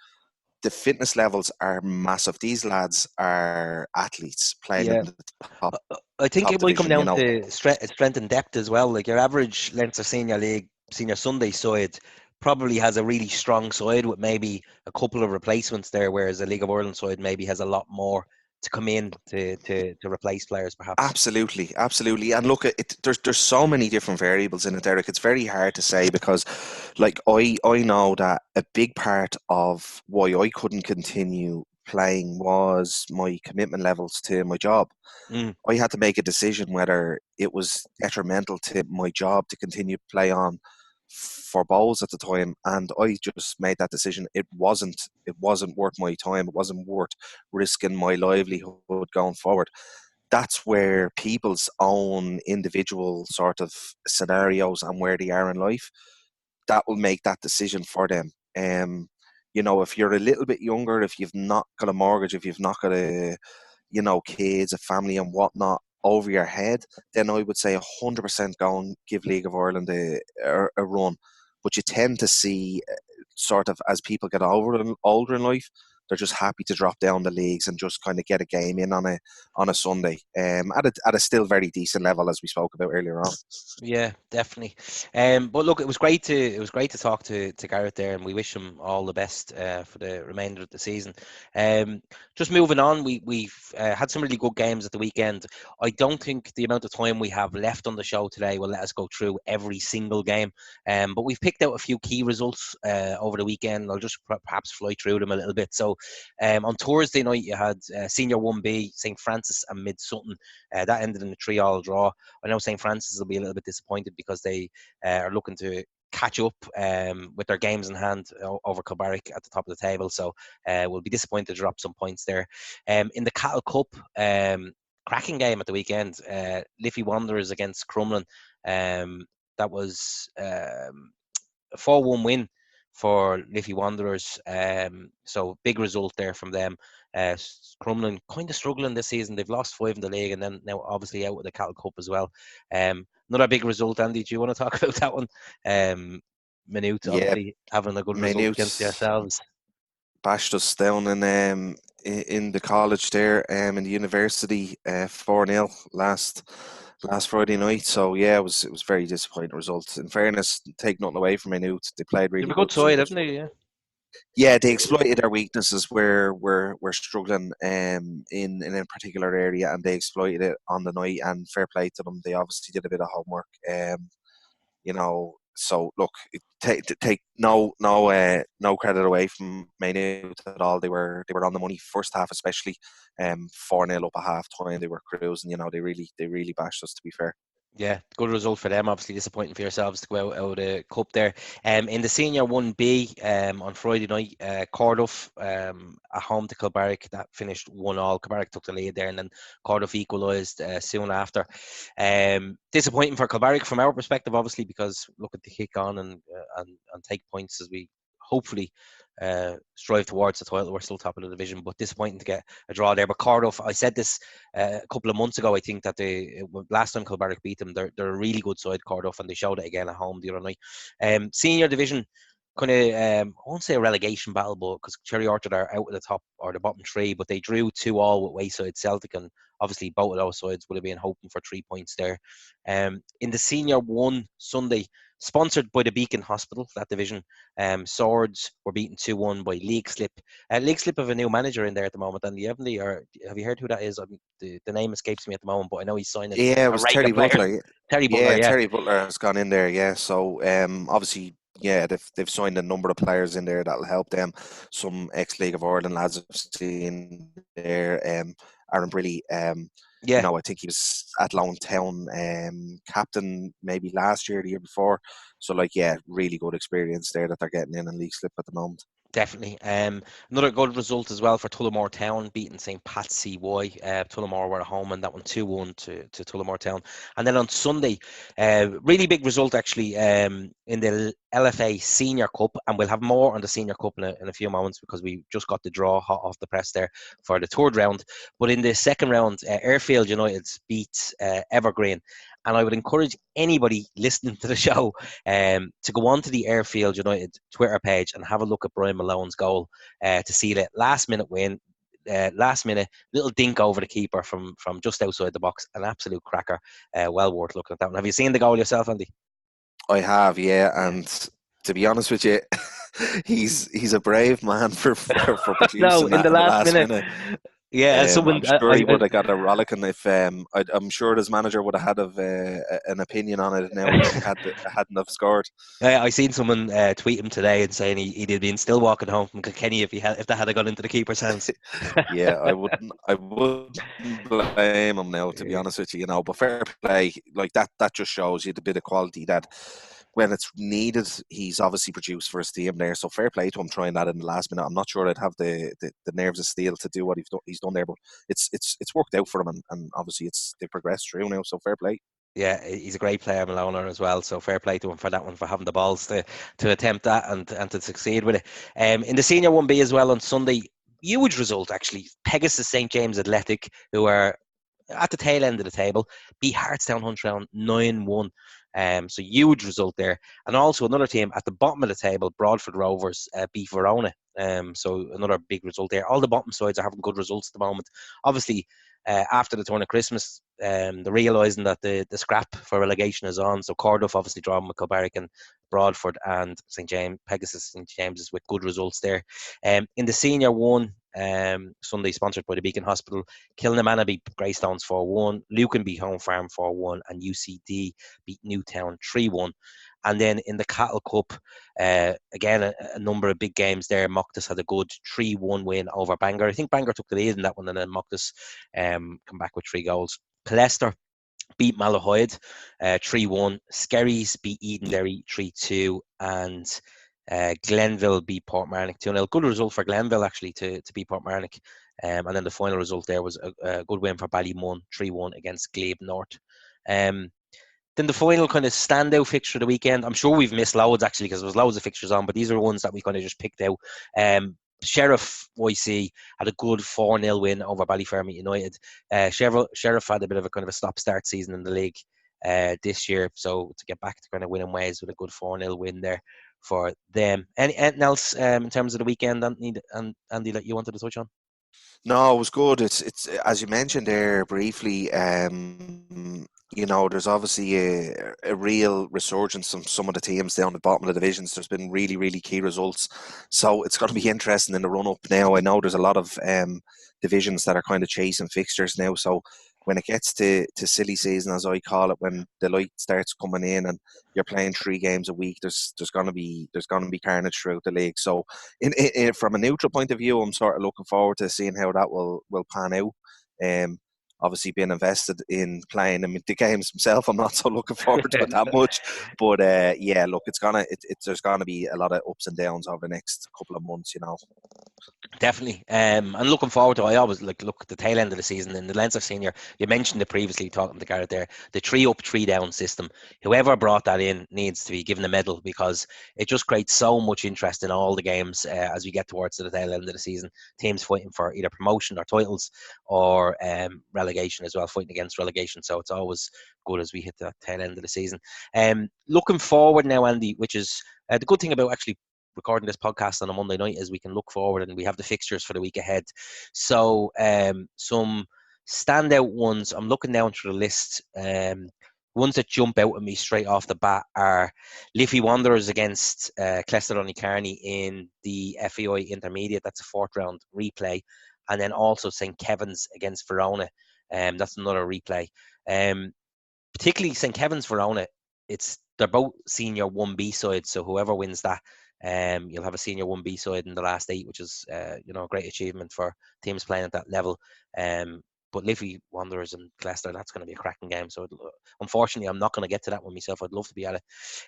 The fitness levels are massive. These lads are athletes playing Yeah. in the top I think it might come division, down to strength and depth as well. Like, your average Leinster Senior League Senior Sunday side probably has a really strong side with maybe a couple of replacements there, whereas the League of Ireland side maybe has a lot more to come in to replace players, perhaps. Absolutely. And look, there's so many different variables in it, Derek. It's very hard to say because, like, I know that a big part of why I couldn't continue playing was my commitment levels to my job. Mm. I had to make a decision whether it was detrimental to my job to continue to play on for bowls at the time, and I just made that decision. It wasn't worth my time. It wasn't worth risking my livelihood going forward. That's where people's own individual sort of scenarios and where they are in life, that will make that decision for them. If you're a little bit younger, if you've not got a mortgage, if you've not got kids, a family and whatnot over your head, then I would say 100% go and give League of Ireland a run. But you tend to see, sort of, as people get older in life, they're just happy to drop down the leagues and just kind of get a game in on a Sunday, at a still very decent level, as we spoke about earlier on. Yeah, definitely. But look, it was great to talk to Gareth there, and we wish him all the best for the remainder of the season. Just moving on, we've had some really good games at the weekend. I don't think the amount of time we have left on the show today will let us go through every single game. But we've picked out a few key results over the weekend. I'll just perhaps fly through them a little bit. So on Thursday night, you had Senior 1B, St Francis and Mid Sutton. That ended in a 3-3 draw. I know St Francis will be a little bit disappointed because they are looking to catch up with their games in hand over Kilbarrack at the top of the table. So we'll be disappointed to drop some points there. In the Cattle Cup, cracking game at the weekend, Liffey Wanderers against Crumlin. That was a 4-1 win for Liffey Wanderers. So big result there from them. Crumlin kind of struggling this season. They've lost 5 in the league and then now obviously out with the Cattle Cup as well. Another big result, Andy. Do you want to talk about that one? Minute, obviously having a good result against yourselves. Bashed us down in the college there, in the university, 4-0 last Friday night. So yeah, it was very disappointing result. In fairness, take nothing away from Minute. They played really They've a good side, haven't they? Yeah. Yeah, they exploited our weaknesses where we're struggling in a particular area, and they exploited it on the night. And fair play to them. They obviously did a bit of homework. So look, take no credit away from Maynooth at all. They were on the money first half, especially 4-0 up at half time. They were cruising. They really bashed us, to be fair. Yeah, good result for them. Obviously disappointing for yourselves to go out of the cup there. In the Senior 1B on Friday night, Cardiff at home to Kilbarrack, that finished 1-1. Kilbarrack took the lead there and then Cardiff equalised soon after. Disappointing for Kilbarrack from our perspective, obviously, because looking to kick on and take points as we hopefully strive towards the title. We're still top of the division, but disappointing to get a draw there. But Cardiff, I said this a couple of months ago. I think that last time Kilbarrack beat them, they're a really good side, Cardiff, and they showed it again at home the other night. Senior division, kind of, I won't say a relegation battle, but because Cherry Orchard are out of the top or the bottom three, but they drew 2-2 with Wayside Celtic, and obviously both of those sides would have been hoping for 3 points there. In the Senior 1 Sunday, sponsored by the Beacon Hospital, that division, Swords were beaten 2-1 by League Slip. League Slip have a new manager in there at the moment, and haven't they? Or have you heard who that is? The name escapes me at the moment, but I know he's signing Yeah, it a was regular Terry player. Butler. Terry Butler, yeah. Terry Butler has gone in there, yeah. So obviously, yeah, they've signed a number of players in there that'll help them. Some ex-League of Ireland lads I've seen there. Aaron Briley, Yeah. you know, I think he was at Lone Town captain maybe last year, the year before. So, like, yeah, really good experience there that they're getting in League Slip at the moment. Definitely. Another good result as well for Tullamore Town, beating St Pat's CY. Tullamore were at home, and that one 2-1 to Tullamore Town. And then on Sunday, really big result actually in the LFA Senior Cup, and we'll have more on the Senior Cup in a few moments because we just got the draw hot off the press there for the third round. But in the second round, Airfield United beat Evergreen. And I would encourage anybody listening to the show to go on to the Airfield United Twitter page and have a look at Brian Malone's goal to see the last minute win. Last minute little dink over the keeper from just outside the box. An absolute cracker. Well worth looking at that one. Have you seen the goal yourself, Andy? I have, yeah. And to be honest with you, he's a brave man for producing No, that in the last minute. Yeah, someone. I'm sure he would have got a rollicking if I'm sure his manager would have had an opinion on it now if he hadn't have scored. I seen someone tweet him today and saying he'd been still walking home from Kilkenny if that had gone into the keeper's hands. Yeah, I wouldn't blame him now, to be honest with you. You know, but fair play, like that just shows you the bit of quality that when it's needed, he's obviously produced for his team there. So fair play to him trying that in the last minute. I'm not sure I'd have the nerves of steel to do what he's done there, but it's worked out for him, and obviously they've progressed through now. So fair play. Yeah, he's a great player, Maloner, as well. So fair play to him for that one, for having the balls to attempt that and to succeed with it. In the Senior 1B as well on Sunday, huge result actually. Pegasus St James Athletic, who are at the tail end of the table, beat Hartstown Huntrown 9-1. So huge result there. And also another team at the bottom of the table, Broadford Rovers, beat Verona. So another big result there. All the bottom sides are having good results at the moment. Obviously, after the turn of Christmas, they're realising that the scrap for relegation is on. So Cardiff obviously drawing with Kilbarrack and Broadford, and St James, Pegasus St James's with good results there. In the Senior 1, Sunday, sponsored by the Beacon Hospital, Kilnamanagh beat Greystones 4-1, Lucan beat Home Farm 4-1, and UCD beat Newtown 3-1. And then in the Cattle Cup, again, a number of big games there. Mochtas had a good 3-1 win over Bangor. I think Bangor took the lead in that one, and then Mochtas come back with 3 goals. Leicester beat Malahide 3-1. Skerries beat Edenderry 3-2. And Glenville beat Portmarnock 2-0. Good result for Glenville, actually, to beat Portmarnock. And then the final result there was a good win for Ballymun 3-1 against Glebe North. Then the final kind of standout fixture of the weekend, I'm sure we've missed loads actually because there was loads of fixtures on, but these are the ones that we kind of just picked out. Sheriff YC had a good 4-0 win over Ballyfermot United. Sheriff had a bit of a kind of a stop-start season in the league this year, so to get back to kind of winning ways with a good 4-0 win there for them. Anything else in terms of the weekend, Andy, that you wanted to touch on? No, it was good. It's as you mentioned there briefly. You know, there's obviously a real resurgence from some of the teams down the bottom of the divisions. There's been really, really key results. So it's going to be interesting in the run-up now. I know there's a lot of divisions that are kind of chasing fixtures now. So when it gets to silly season, as I call it, when the light starts coming in and you're playing 3 games a week, there's going to be carnage throughout the league. So from a neutral point of view, I'm sort of looking forward to seeing how that will pan out. obviously being invested in playing the games himself, I'm not so looking forward to it that much. But yeah, look, there's gonna be a lot of ups and downs over the next couple of months, you know. Definitely. And looking forward to it. I always look at the tail end of the season in the Leinster Senior. You mentioned it previously talking to Gareth there, the 3 up, 3 down system. Whoever brought that in needs to be given a medal, because it just creates so much interest in all the games as we get towards the tail end of the season. Teams fighting for either promotion or titles, or relegation as well, fighting against relegation. So it's always good as we hit the tail end of the season. Looking forward now, Andy, which is the good thing about actually recording this podcast on a Monday night is we can look forward and we have the fixtures for the week ahead. So some standout ones, I'm looking down through the list. Ones that jump out at me straight off the bat are Liffey Wanderers against Cleston-on-Carney in the FAI Intermediate. That's a 4th round replay. And then also St Kevin's against Verona. That's another replay. Particularly St Kevin's Verona, they're both senior 1B sides, so whoever wins that, you'll have a senior 1B side in the last 8, which is a great achievement for teams playing at that level. But Liffey Wanderers and Leicester, that's going to be a cracking game. So unfortunately, I'm not going to get to that one myself. I'd love to be at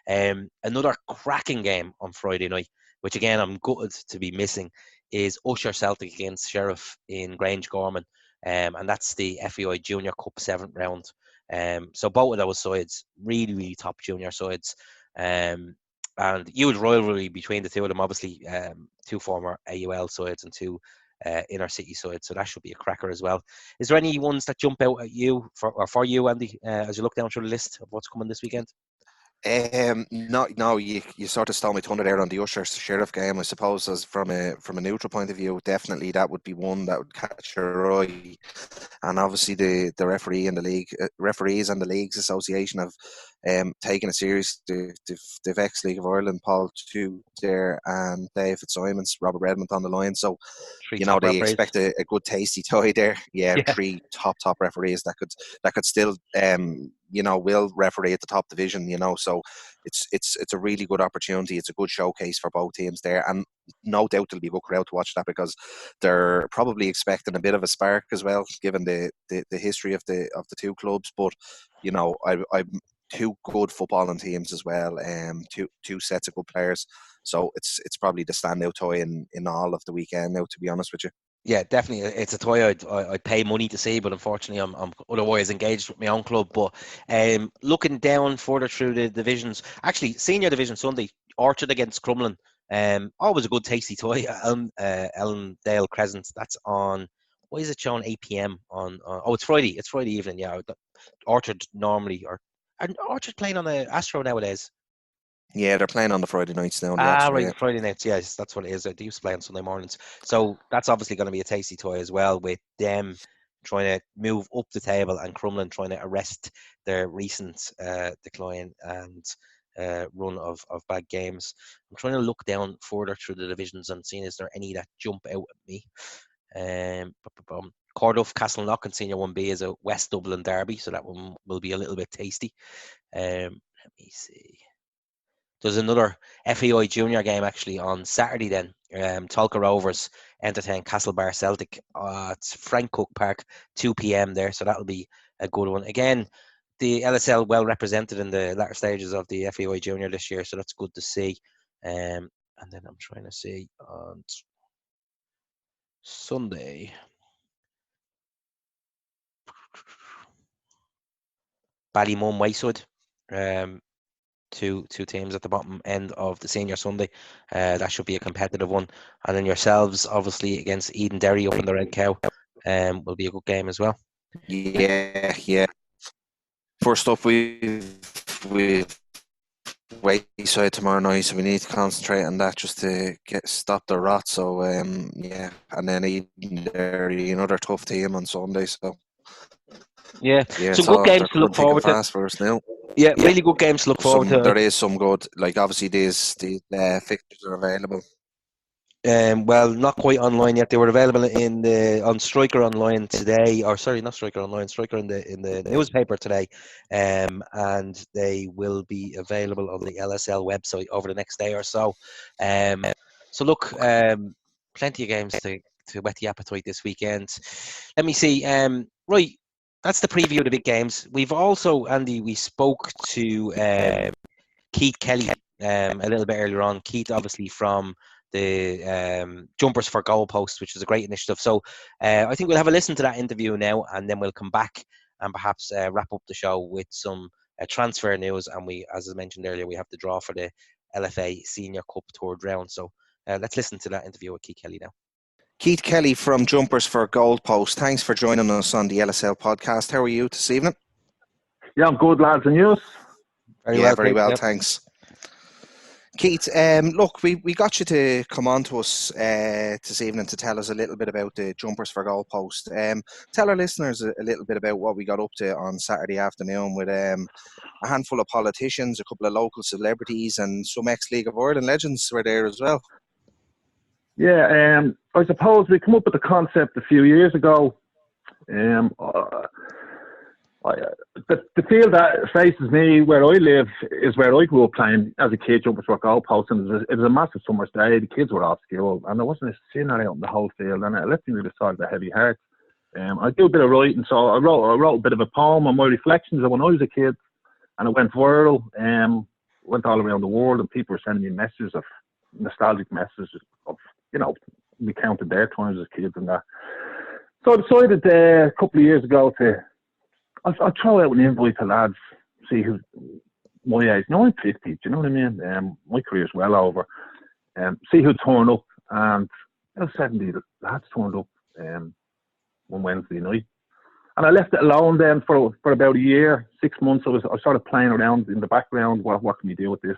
it. Another cracking game on Friday night, which again I'm gutted to be missing, is Usher Celtic against Sheriff in Grange Gorman, and that's the FAI Junior Cup 7th round. So both of those sides, really, really top junior sides. And huge rivalry between the two of them, obviously, 2 former AUL sides and 2 inner city sides. So that should be a cracker as well. Is there any ones that jump out at you, for you, Andy, as you look down through the list of what's coming this weekend? No, you sort of stole my thunder there on the Usher Sheriff game. I suppose as from a neutral point of view, definitely that would be one that would catch your eye. And obviously the referees and the Leagues Association have taken a serious. They've ex-League of Ireland Paul Two there and David Simons, Robert Redmond on the line. So 3 they top referees. expect a good tasty tie there. Yeah, Yeah. 3 top referees that could still will referee at the top division. So it's a really good opportunity. It's a good showcase for both teams there, and no doubt there'll be a good crowd to watch that, because they're probably expecting a bit of a spark as well, given the history of the 2 clubs. But I'm 2 good footballing teams as well, two sets of good players. So it's probably the standout tie in all of the weekend now, to be honest with you. Yeah, definitely. It's a toy I'd pay money to see, but unfortunately I'm otherwise engaged with my own club. But looking down further through the divisions, actually Senior Division Sunday, Orchard against Crumlin. Always a good tasty toy. Ellendale Crescent. That's on, what is it showing, 8 p.m. on it's Friday. It's Friday evening, yeah. Orchard normally, and Orchard playing on the Astro nowadays. Yeah, they're playing on the Friday nights now. Right, Friday nights, yes, that's what it is. They used to play on Sunday mornings. So that's obviously going to be a tasty toy as well, with them trying to move up the table and Crumlin trying to arrest their recent decline and run of bad games. I'm trying to look down further through the divisions and seeing is there any that jump out at me. Corduff Castleknock and Senior 1B is a West Dublin derby, so that one will be a little bit tasty. Let me see. There's another FAI junior game actually on Saturday then. Tolka Rovers entertain Castlebar Celtic. It's Frank Cook Park, 2 p.m. there, so that'll be a good one. Again, the LSL well represented in the latter stages of the FAI junior this year, so that's good to see. And then I'm trying to see on Sunday. Ballymum Wayside. Two teams at the bottom end of the Senior Sunday. That should be a competitive one. And then yourselves, obviously, against Eden Derry up in the Red Cow, will be a good game as well. Yeah. First up, we've Wayside tomorrow night, so we need to concentrate on that just to stop the rot. So yeah, and then Eden Derry, another tough team on Sunday. So yeah, some good games to look forward to. Fast for us now. Yeah, really good games to look forward to. There is some good, like obviously these fixtures are available. Well, not quite online yet. They were available on Striker Online today, or sorry, not Striker Online, Striker in the newspaper today, and they will be available on the LSL website over the next day or so. So look, plenty of games to whet the appetite this weekend. Let me see. Right, that's the preview of the big games. We've also, Andy, we spoke to Keith Kelly a little bit earlier on. Keith, obviously from the Jumpers for Goalposts, which is a great initiative. So I think we'll have a listen to that interview now, and then we'll come back and perhaps wrap up the show with some transfer news. And we, as I mentioned earlier, we have the draw for the LFA Senior Cup third round. So let's listen to that interview with Keith Kelly now. Keith Kelly from Jumpers for Goalposts. Thanks for joining us on the LSL podcast. How are you this evening? Yeah, I'm good, lads. And you? Very well, thanks. Keith, look, we got you to come on to us this evening to tell us a little bit about the Jumpers for Goalposts. Tell our listeners a little bit about what we got up to on Saturday afternoon with a handful of politicians, a couple of local celebrities, and some ex-League of Ireland legends were there as well. Yeah, I suppose we came up with the concept a few years ago. The field that faces me, where I live, is where I grew up playing as a kid, Jumpers for Goalposts, and it was a massive summer's day. The kids were off school, and there wasn't a sinner out in the whole field, and it left me with a sort of a heavy heart. I do a bit of writing, so I wrote a bit of a poem on my reflections of when I was a kid, and it went viral, went all around the world, and people were sending me messages of nostalgic messages of, we counted their times as kids and that. So I decided a couple of years ago I'll throw out an invite to lads, see who's my age. No, I'm 50, do you know what I mean? My career's well over. See who turned up, and 70 lads turned up one Wednesday night. And I left it alone then for about a year, 6 months. I started playing around in the background. What can we do with this?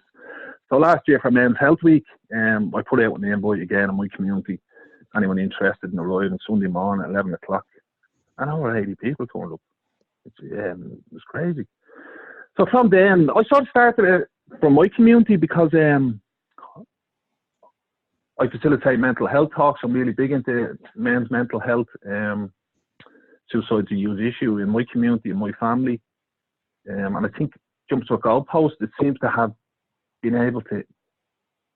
So last year for Men's Health Week, I put out an invite again in my community. Anyone interested in arriving Sunday morning at 11 o'clock. And over 80 people turned up. It was crazy. So from then, I sort of started it from my community because I facilitate mental health talks. I'm really big into men's mental health. Suicide's a huge issue in my community, in my family. And I think Jumpers for Goalposts, it seems to have been able to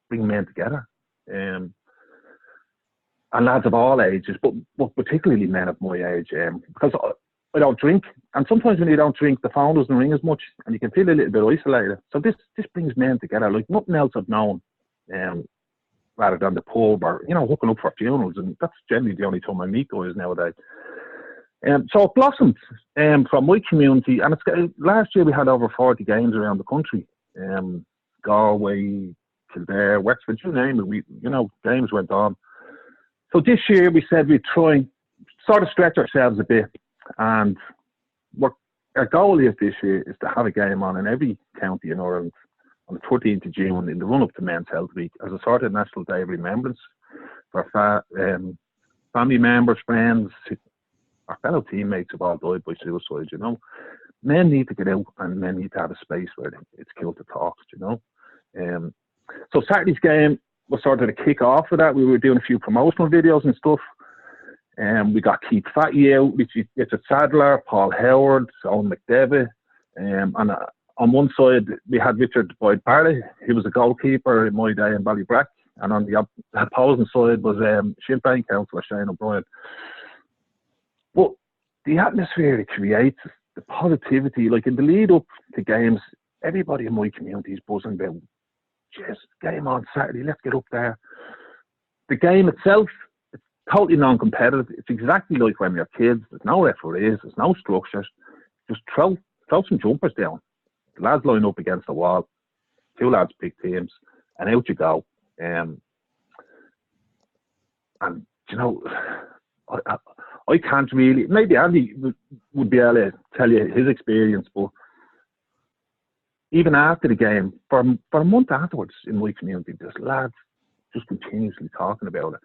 bring men together. And lads of all ages, but particularly men of my age. Because I don't drink, and sometimes when you don't drink, the phone doesn't ring as much, and you can feel a little bit isolated. So this brings men together like nothing else I've known, rather than the pub or hooking up for funerals, and that's generally the only time I meet guys nowadays. So it blossomed from my community, and last year we had over 40 games around the country, Galway, Kildare, Wexford, you name it. Games went on. So this year we said we'd try and sort of stretch ourselves a bit. And what our goal is this year is to have a game on in every county in Ireland on the 13th of June in the run-up to Men's Health Week as a sort of national day of remembrance for family members, friends, our fellow teammates who've all died by suicide, Men need to get out and men need to have a space where it's cool to talk, So Saturday's game was sort of the kick-off of that. We were doing a few promotional videos and stuff. We got Keith Fatty out, Richard Sadler, Paul Howard, Owen McDevitt. And on one side, we had Richard Boyd Barley. He was a goalkeeper in my day in Ballybrack. And on the opposing side was Sinn Féin councillor Shane O'Brien. But the atmosphere it creates, the positivity, like in the lead up to games, everybody in my community is buzzing about, just game on Saturday, let's get up there. The game itself, totally non-competitive. It's exactly like when you're kids. There's no referees, there's no structures. Just throw some jumpers down. The lads line up against the wall. Two lads pick teams, and out you go. And I can't really. Maybe Andy would be able to tell you his experience, but even after the game, for a month afterwards in my community, there's lads just continuously talking about it.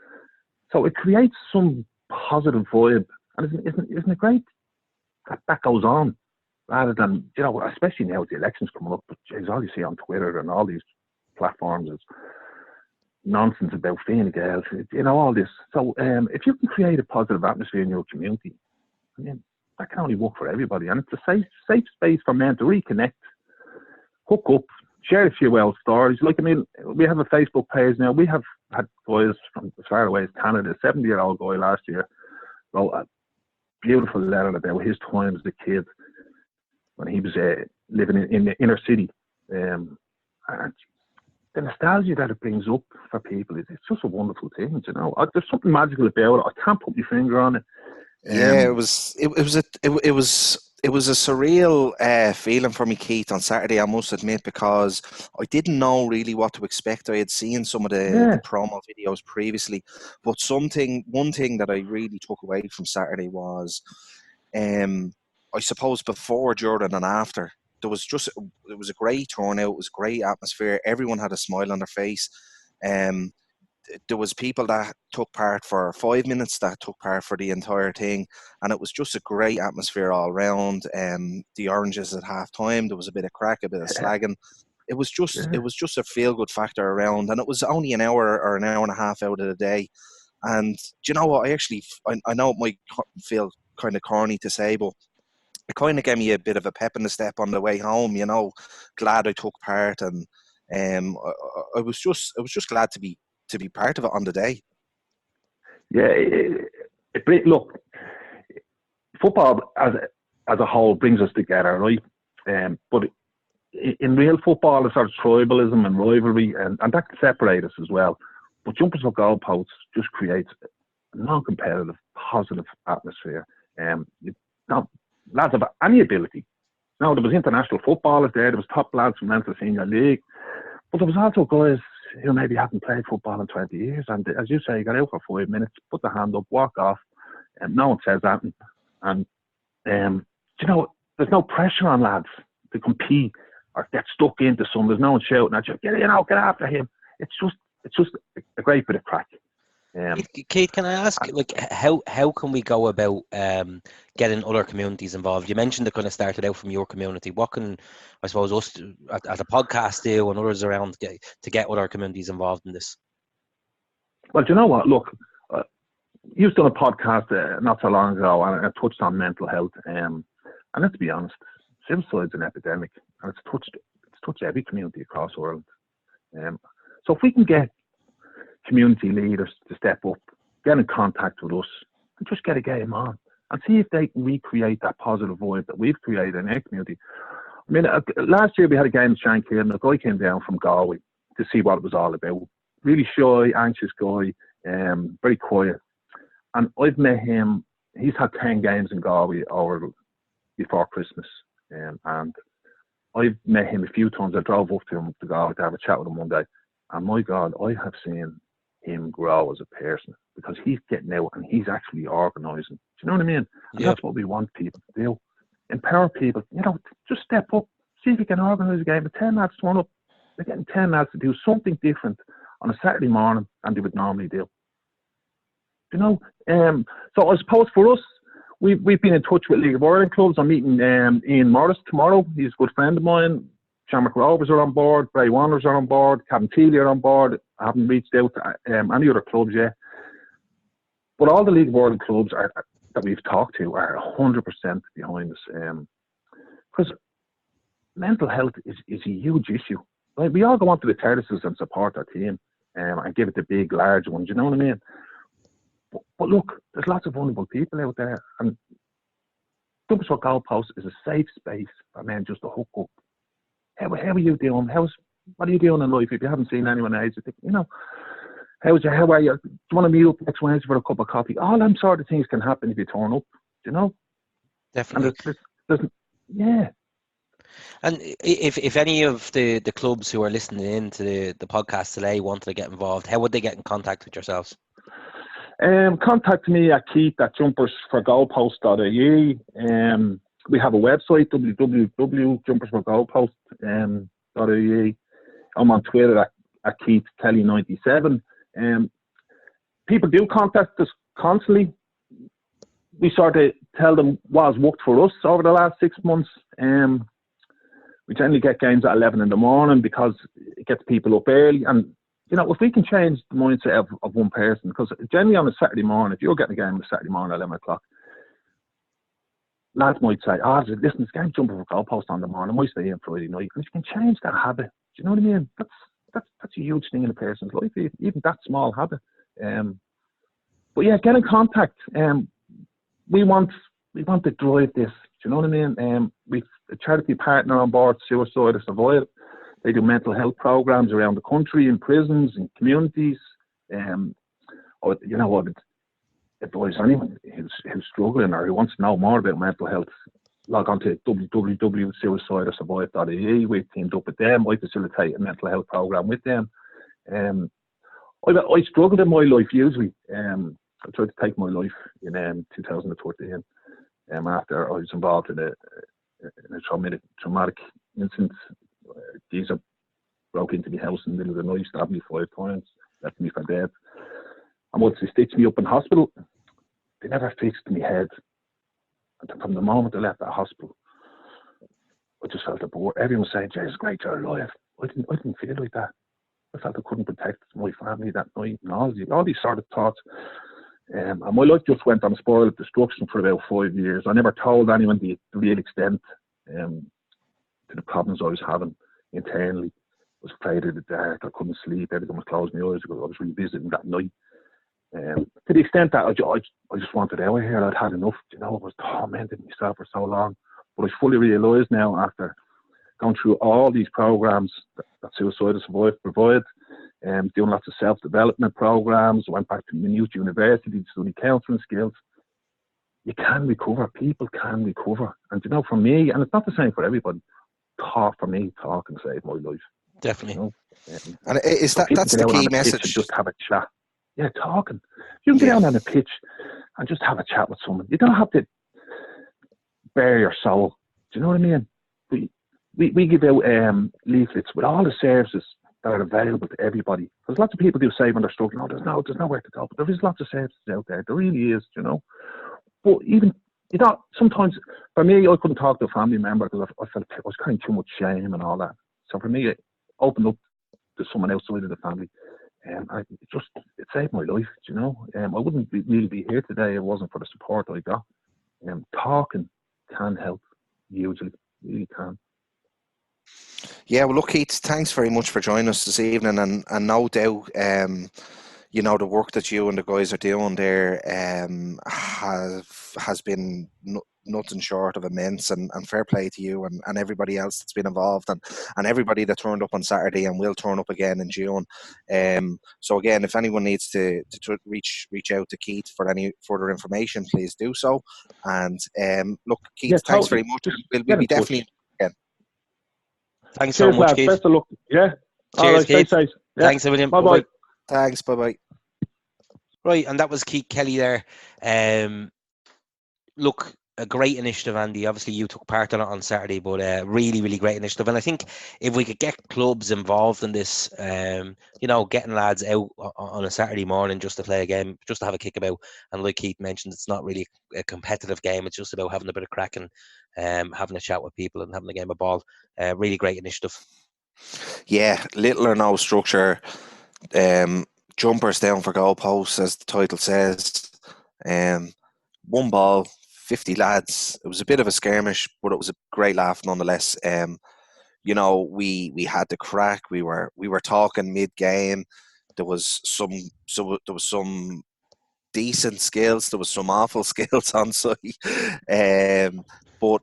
So it creates some positive vibe, and isn't it great that goes on, rather than, especially now with the elections coming up, but geez, all you see on Twitter and all these platforms is nonsense about Fine Gael, all this. So if you can create a positive atmosphere in your community, that can only work for everybody, and it's a safe space for men to reconnect, hook up, share a few well stories. We have a Facebook page now. We have had guys from as far away as Canada. A 70-year-old guy last year wrote beautiful letter about his time as a kid when he was living in the inner city. And the nostalgia that it brings up for people, it's just a wonderful thing, you know. There's something magical about it. I can't put my finger on it. Yeah, it was a surreal feeling for me, Keith, on Saturday, I must admit, because I didn't know really what to expect. I had seen some of the promo videos previously, but one thing that I really took away from Saturday was, I suppose, before, during, and after. It was a great turnout. It was a great atmosphere. Everyone had a smile on their face. There was people that took part for 5 minutes, that took part for the entire thing, and it was just a great atmosphere all around. The Oranges at half time, there was a bit of crack, a bit of slagging. It was just a feel good factor around, and it was only an hour or an hour and a half out of the day. And do you know what? I know it might feel kind of corny to say, but it kind of gave me a bit of a pep in the step on the way home. You know, glad I took part, and I was just glad to be part of it on the day. Yeah, look, football as a whole brings us together, right? But in real football, it's sort of tribalism and rivalry, and that can separate us as well. But Jumpers for Goalposts just creates a non-competitive, positive atmosphere. Lads of any ability. Now, there was international footballers there was top lads from Leinster Senior League, but there was also guys who maybe haven't played football in 20 years, and as you say, you got out for 5 minutes, put the hand up, walk off, and no one says that. And you know, there's no pressure on lads to compete or get stuck into some. There's no one shouting at you, get after him. It's just a great bit of crack. Keith, can I ask, like, how can we go about getting other communities involved? You mentioned it kind of started out from your community. What can, I suppose, us as a podcast do and others around to get other communities involved in this? Well, do you know what? Look, you've done a podcast not so long ago, and it touched on mental health. And let's be honest, suicide's an epidemic, and it's touched every community across Ireland. So if we can get community leaders to step up, get in contact with us, and just get a game on, and see if they can recreate that positive vibe that we've created in our community. I mean, last year we had a game in Shankill, and a guy came down from Galway to see what it was all about. Really shy, anxious guy, very quiet. And I've met him. He's had 10 games in Galway before Christmas, and I've met him a few times. I drove up to him to Galway to have a chat with him one day, and my God, I have seen him grow as a person, because he's getting out and he's actually organising. Do you know what I mean? And that's what we want people to do. Empower people, you know, just step up, see if you can organise a game. With 10 lads turn up, they're getting 10 lads to do something different on a Saturday morning than they would normally do. You know, so I suppose for us, we've been in touch with League of Ireland clubs. I'm meeting Ian Morris tomorrow. He's a good friend of mine. Shamrock Rovers are on board, Bray Wanderers are on board, Cabinteely are on board. I haven't reached out to any other clubs yet. But all the League of Ireland clubs that we've talked to are 100% behind us. Because mental health is a huge issue. Like, we all go onto the terraces and support our team and give it the big, large ones, you know what I mean? But look, there's lots of vulnerable people out there. And Jumpers for Goalposts is a safe space for men just to hook up. How are you doing? What are you doing in life? If you haven't seen anyone else, you think, you know, how are you? Do you want to meet up next Wednesday for a cup of coffee? All them sort of things can happen if you turn up, you know? Definitely. And yeah. And if any of the clubs who are listening in to the podcast today wanted to get involved, how would they get in contact with yourselves? Contact me at keith@jumpersforgoalpost.ie. We have a website, www.jumpersforgoalpost.ie. I'm on Twitter at KeithKelly97. People do contact us constantly. We sort of tell them what has worked for us over the last 6 months. We generally get games at 11 in the morning because it gets people up early. And, you know, if we can change the mindset of one person, because generally on a Saturday morning, if you're getting a game on a Saturday morning at 11 o'clock, lads might say, listen, this game Jumping for Goalpost on the morning, I might stay in Friday night. And you can change that habit. Do you know what I mean? That's a huge thing in a person's life, even that small habit. But yeah, get in contact. We want we want to drive this. Do you know what I mean? We've a charity partner on board, Suicide or Survive. They do mental health programs around the country, in prisons, in communities. Or, you know what? Advise anyone who's struggling or who wants to know more about mental health, log on to www.suicideorsurvive.ie. We've teamed up with them. I facilitate a mental health program with them. I struggled in my life usually. I tried to take my life in 2013 after I was involved in a traumatic incident. Geezer broke into my house in the middle of the night, stabbed me 5 times, left me for dead. And once they stitched me up in hospital, they never fixed my head. And from the moment I left that hospital, I just felt bored. Everyone was saying, "Jesus, great, you're alive." I didn't feel like that. I felt I couldn't protect my family that night, and all these sort of thoughts. And my life just went on a spiral of destruction for about 5 years. I never told anyone the real extent to the problems I was having internally. I was afraid of the dark. I couldn't sleep. Every time I closed my eyes, I was revisiting that night. To the extent that I just wanted out of here. I'd had enough. You know, I was tormenting myself for so long. But I fully realised now, after going through all these programs that Suicide or Survive provide, doing lots of self-development programs. I went back to Maynooth University to study counselling skills. You can recover. People can recover. And you know, for me, and it's not the same for everybody, talking saved my life. Definitely. You know? And is so that's the key message? And just have a chat. Yeah, talking. You can get down on a pitch and just have a chat with someone. You don't have to bare your soul. Do you know what I mean? We give out leaflets with all the services that are available to everybody. Because lots of people do say when they're struggling, there's nowhere to go. But there is lots of services out there. There really is, you know. But even, you know, sometimes, for me, I couldn't talk to a family member because I felt I was carrying too much shame and all that. So for me, it opened up to someone outside of the family. It saved my life, you know. I wouldn't really be here today if it wasn't for the support I got. Talking can help hugely, really can. Yeah, well, look, Keith, thanks very much for joining us this evening, and no doubt, you know, the work that you and the guys are doing there has been nothing short of immense, and fair play to you and everybody else that's been involved, and everybody that turned up on Saturday and will turn up again in June. So again, if anyone needs to reach out to Keith for any further information, please do so. And look, Keith, thanks very much. We'll be definitely again. Thanks so much, Keith. Best of luck. Yeah. Cheers, Keith. Yeah. Thanks, William. Bye-bye. Thanks. Bye-bye. Right, and that was Keith Kelly there. Look, a great initiative, Andy. Obviously, you took part in it on Saturday, but really, really great initiative. And I think if we could get clubs involved in this, you know, getting lads out on a Saturday morning just to play a game, just to have a kick about. And like Keith mentioned, it's not really a competitive game. It's just about having a bit of crack and having a chat with people and having a game of ball. Really great initiative. Yeah, little or no structure. Jumpers down for goalposts, as the title says. One ball, 50 lads. It was a bit of a skirmish, but it was a great laugh nonetheless. You know, we had the crack. We were talking mid-game. There was some decent skills. There was some awful skills on site. But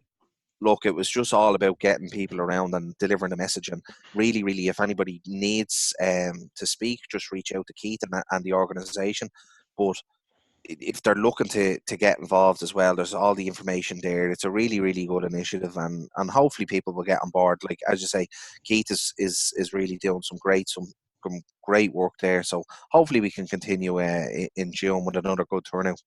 look, it was just all about getting people around and delivering the message. And really, really, if anybody needs to speak, just reach out to Keith and the organisation. But if they're looking to get involved as well, there's all the information there. It's a really, really good initiative, and hopefully people will get on board. Like, as you say, Keith is really doing some great work there. So hopefully we can continue in June with another good turnout.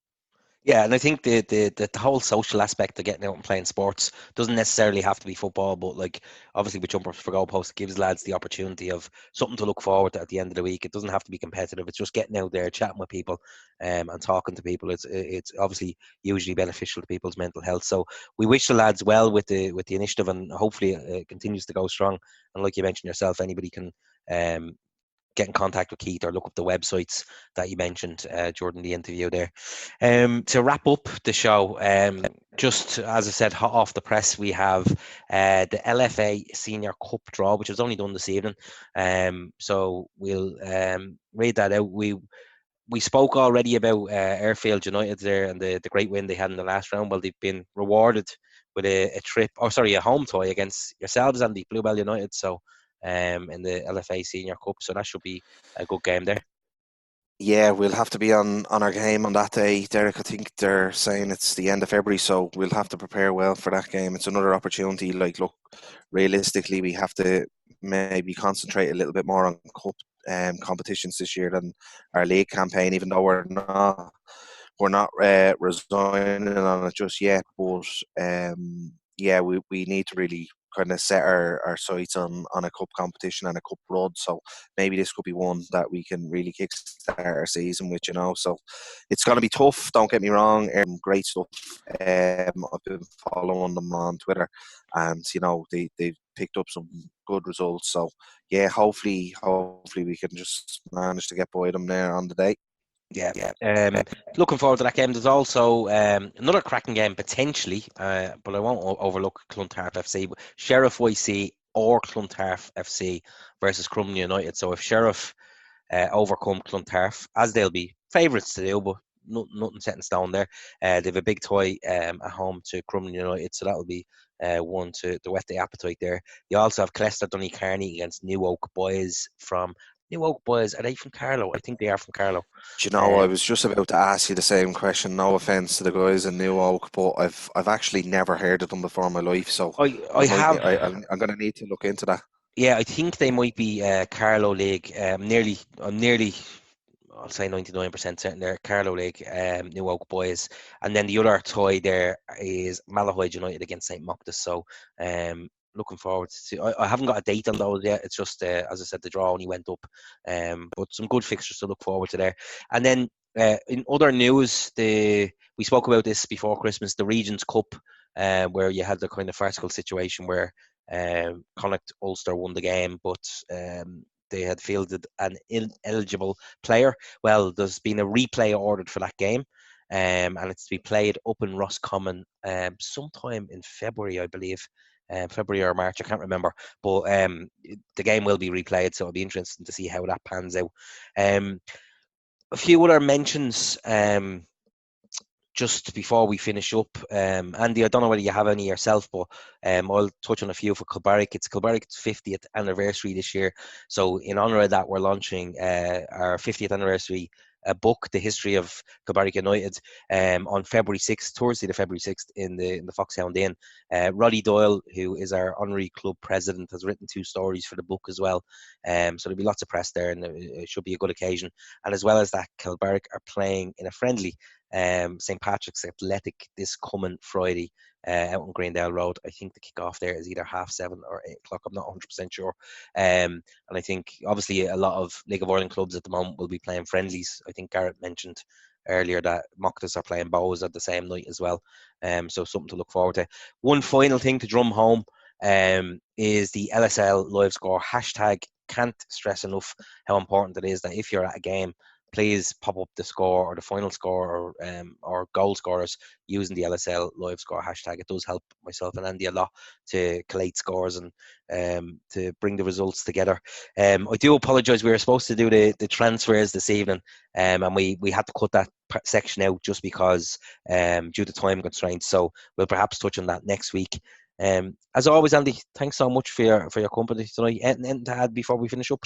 Yeah, and I think the whole social aspect of getting out and playing sports doesn't necessarily have to be football, but like obviously with Jumpers for Goalposts, it gives lads the opportunity of something to look forward to at the end of the week. It doesn't have to be competitive. It's just getting out there, chatting with people, and talking to people. It's obviously hugely beneficial to people's mental health. So we wish the lads well with the initiative, and hopefully it continues to go strong. And like you mentioned yourself, anybody can get in contact with Keith or look up the websites that you mentioned during the interview there. To wrap up the show, just as I said, hot off the press, we have the LFA Senior Cup draw, which was only done this evening. So we'll read that out. we spoke already about Airfield United there and the great win they had in the last round. Well, they've been rewarded with a home tie against yourselves and the Bluebell United. So, in the LFA Senior Cup. So that should be a good game there. Yeah, we'll have to be on our game on that day, Derek. I think they're saying it's the end of February, so we'll have to prepare well for that game. It's another opportunity. Like, look, realistically, we have to maybe concentrate a little bit more on cup competitions this year than our league campaign, even though we're not resigning on it just yet. But yeah, we need to really kind of set our sights on a cup competition and a cup run. So maybe this could be one that we can really kickstart our season with, So it's going to be tough, don't get me wrong. Great stuff. I've been following them on Twitter, and they've picked up some good results. So yeah, hopefully we can just manage to get by them there on the day. Yeah. Looking forward to that game. There's also another cracking game potentially, but I won't overlook Clontarf FC. Sheriff YC or Clontarf FC versus Crumlin United. So if Sheriff overcome Clontarf, as they'll be favourites to do, but nothing set in stone there. They have a big tie at home to Crumlin United, so that'll be one to whet the appetite there. You also have Clester Donecarney against New Oak Boys from New Oak Boys. Are they from Carlow? I think they are from Carlow. Do you know, I was just about to ask you the same question. No offense to the guys in New Oak, but I've actually never heard of them before in my life. So I'm going to need to look into that. Yeah, I think they might be Carlow League. Nearly, I'll say 99% certain they're Carlow League, New Oak Boys. And then the other tie there is Malahide United against St Mochtas. So looking forward to I haven't got a date on those yet. It's just, as I said, the draw only went up. But some good fixtures to look forward to there. And then in other news, we spoke about this before Christmas, the Regions Cup, where you had the kind of farcical situation where Connacht Ulster won the game, but they had fielded an ineligible player. Well, there's been a replay ordered for that game, and it's to be played up in Roscommon sometime in February, I believe. February or March, I can't remember. But the game will be replayed, so it'll be interesting to see how that pans out. A few other mentions just before we finish up. Andy, I don't know whether you have any yourself, but I'll touch on a few for Kilbarrack. It's Kilbarrack's 50th anniversary this year. So in honour of that, we're launching our 50th anniversary book, The History of Kilbarrack United, on February 6th, Thursday the February 6th in the Foxhound Inn. Roddy Doyle, who is our honorary club president, has written 2 stories for the book as well. So there'll be lots of press there, and it should be a good occasion. And as well as that, Kilbarrack are playing in a friendly St Patrick's Athletic this coming Friday out on Greendale Road. I think the kick-off there is either 7:30 or 8 o'clock. I'm not 100% sure. And I think obviously a lot of League of Ireland clubs at the moment will be playing friendlies. I think Gareth mentioned earlier that Mochtas are playing Bows at the same night as well. So something to look forward to. One final thing to drum home is the LSL live score hashtag. Can't stress enough how important it is that if you're at a game, please pop up the score or the final score or goal scorers using the LSL live score hashtag. It does help myself and Andy a lot to collate scores and to bring the results together. I do apologise. We were supposed to do the transfers this evening, and we had to cut that section out just because due to time constraints. So we'll perhaps touch on that next week. As always, Andy, thanks so much for your company tonight. Anything to add before we finish up?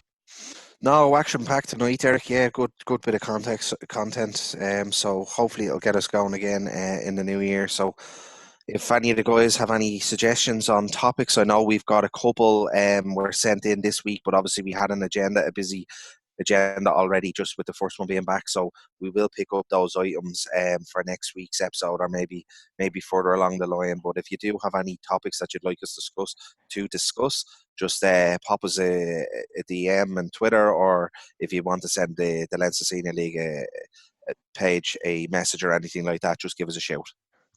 No, action-packed tonight, Eric. Yeah, good bit of content. So hopefully it'll get us going again in the new year. So if any of the guys have any suggestions on topics, I know we've got a couple were sent in this week, but obviously we had a busy agenda already just with the first one being back, so we will pick up those items for next week's episode or maybe further along the line. But if you do have any topics that you'd like us to discuss, just pop us a DM on Twitter, or if you want to send the Leinster Senior League page a message or anything like that, just give us a shout.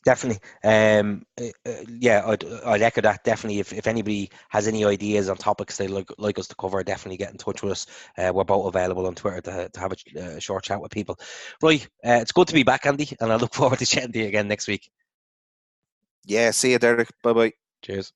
Definitely. Yeah, I'd echo that. Definitely. If anybody has any ideas on topics they'd like us to cover, definitely get in touch with us. We're both available on Twitter to have a short chat with people. Right. It's good to be back, Andy, and I look forward to chatting to you again next week. Yeah, see you, Derek. Bye-bye. Cheers.